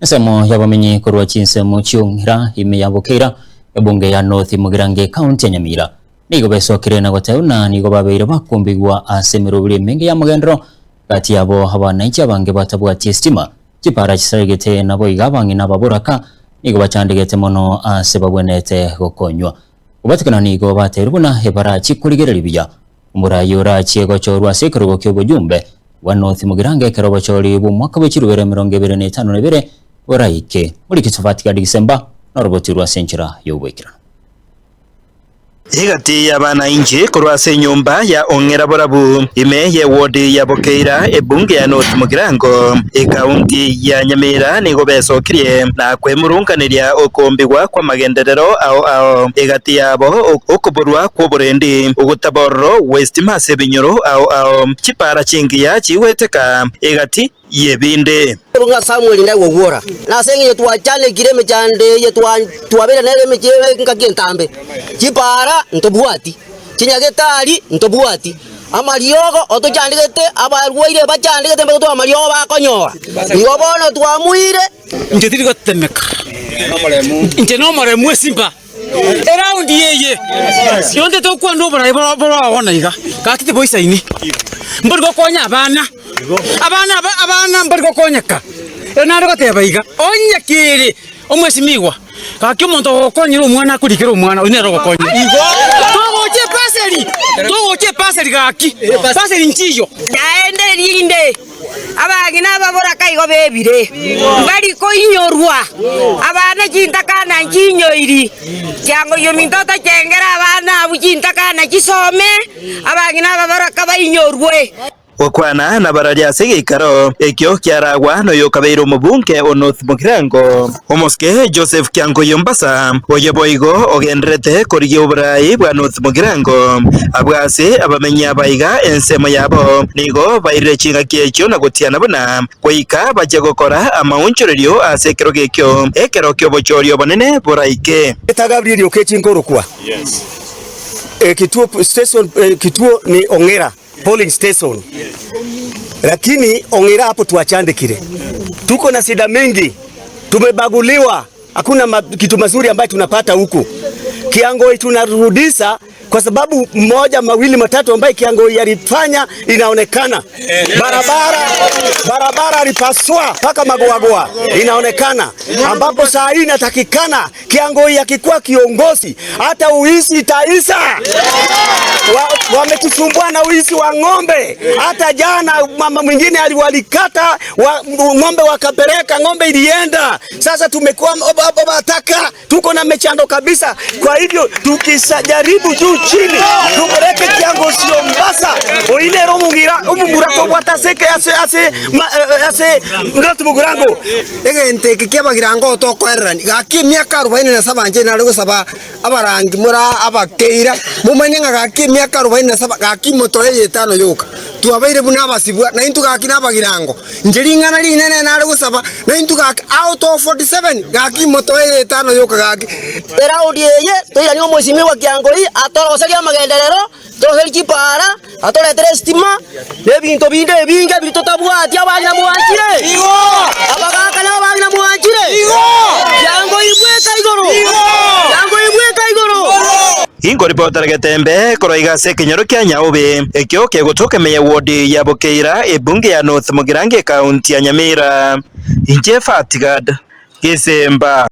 Nsemo yabamenye korwa chinsemo chiungira ime yabokeira ebunge ya North Mugirange County ya Nyamira. Nigo besokire na gotauna nigo babeire bakumbigwa asemero buri menge ya mugendero kati yabo abanaichi abange batabwati stima kipara kisarigete nabo igabangi nababuraka nigo bacandegete mono asebabwenete gokonywa. Ubatikana nigo baterubuna hebara chikuligere libya umurayura chiego chorwa sekero kyobujumbe wa North Mugirange kerobo chori bu mwaka w'ikirubere 2025 oraike muri kitofati December na roboti rwa senchira yobwekira. Higati y'abana inje kurwase nyumba ya ongera borabu ime ye wodi ya bokeira ebunge ya North Mugirango ekaunti ya Nyamira nigo besokiriye na kwemurunkanirya okombigwa kwa magenderero ao egati yabo okuburwa kuburendi ugutaborro West Masebinyoro ao chipara chingiya chiweteka egati yebinde runga Samuel ndawo wora na sengi yetu achane kireme chande yetu tuabera nere mechewe ngagentambe chipara ntobuati chinyagetari ntobuati amariogo otochandegete abarwaire bachandegete mbeto amariogo bakonyora nigo bono twamuire ndetiri gotemeka nte no maremu simba around yeye yonde to kwando bora ona iga kakite boisa ini mbori gokonya abana mbori gokonyeka naro goteba iga onyakire omwesimigwa kakyo muntu gokonyira omwana kurikira omwana onero gokonya igo togoche paseri gaki paseri nchiyo yaende rinde abagina babora kaigo bebire bari ko inyorwa abana kintakana nkinyoiri cyango yo mintota cyengera abana bukintakana kisome abagina babora kabainyorwe wakwana na bararya segikaro ekyo kyaragwa no yokabeiro mubunke o North Mugirango omoske Joseph Kyango Yombasa oyeboigo ogendrete koriye oburai bwa North Mugirango abwase abamenya baiga ensemo yabo nigo baire chinga kyekyo na gotiana buna koika baje gukora amaunchorero asekero gekyo ekero kyo bochorio bonene boraike Gabriel okechingorokwa kituo station kituo ni Ongera polling station. Lakini Ongera hapo tuachandikire. Tuko na shida mengi. Tumebaguliwa. Hakuna kitu mazuri ambayo tunapata huku. Kiangoi tunarudisha kwa sababu mmoja mawili matatu ambayo Kiangoi yalifanya inaonekana. Barabara alipaswa paka magoagoa inaonekana. Ambapo saa hii inatakikana Kiangoi yakikuwa kiongozi hata uizi itaisha. Wametusumbua na uizi wa ng'ombe. Hata jana mama mwingine aliwalikata ng'ombe wakapeleka ng'ombe ilienda. Sasa tumekuwa bataka tuko na mechando kabisa. Kwa hivyo tukisajaribu juu chini tubereke Kiango sio mbasa oine romugira umurako wataseke ase North Mugirango egente kikiabagirango tokorerani gaki miaka 47 nje na gusaba abarangi mura abakeira mumenyenga gaki miaka 47 gaki moto yetano yoka tuabaire buna basibwa na intu gaki nabagirango njiringana rinene na gusaba na intu gaki out of 47 gaki moto yetano yoka gaki era odiyeye toira ni omwesimi wa Kiangoi atorosagia magenderero toroseri chipara atoretere stima nebinto binde binge bitotabwati abana muanchire igo abagaka na abana muanchire igo Kiangoi ibweka igoro Ingo reporter getembe koroiga sekenyoro kya Nyaobe ekyo kegotoke meye wodi ya Bokeira ebunge ya North Mugirange County ya Nyamira inje Fatigad December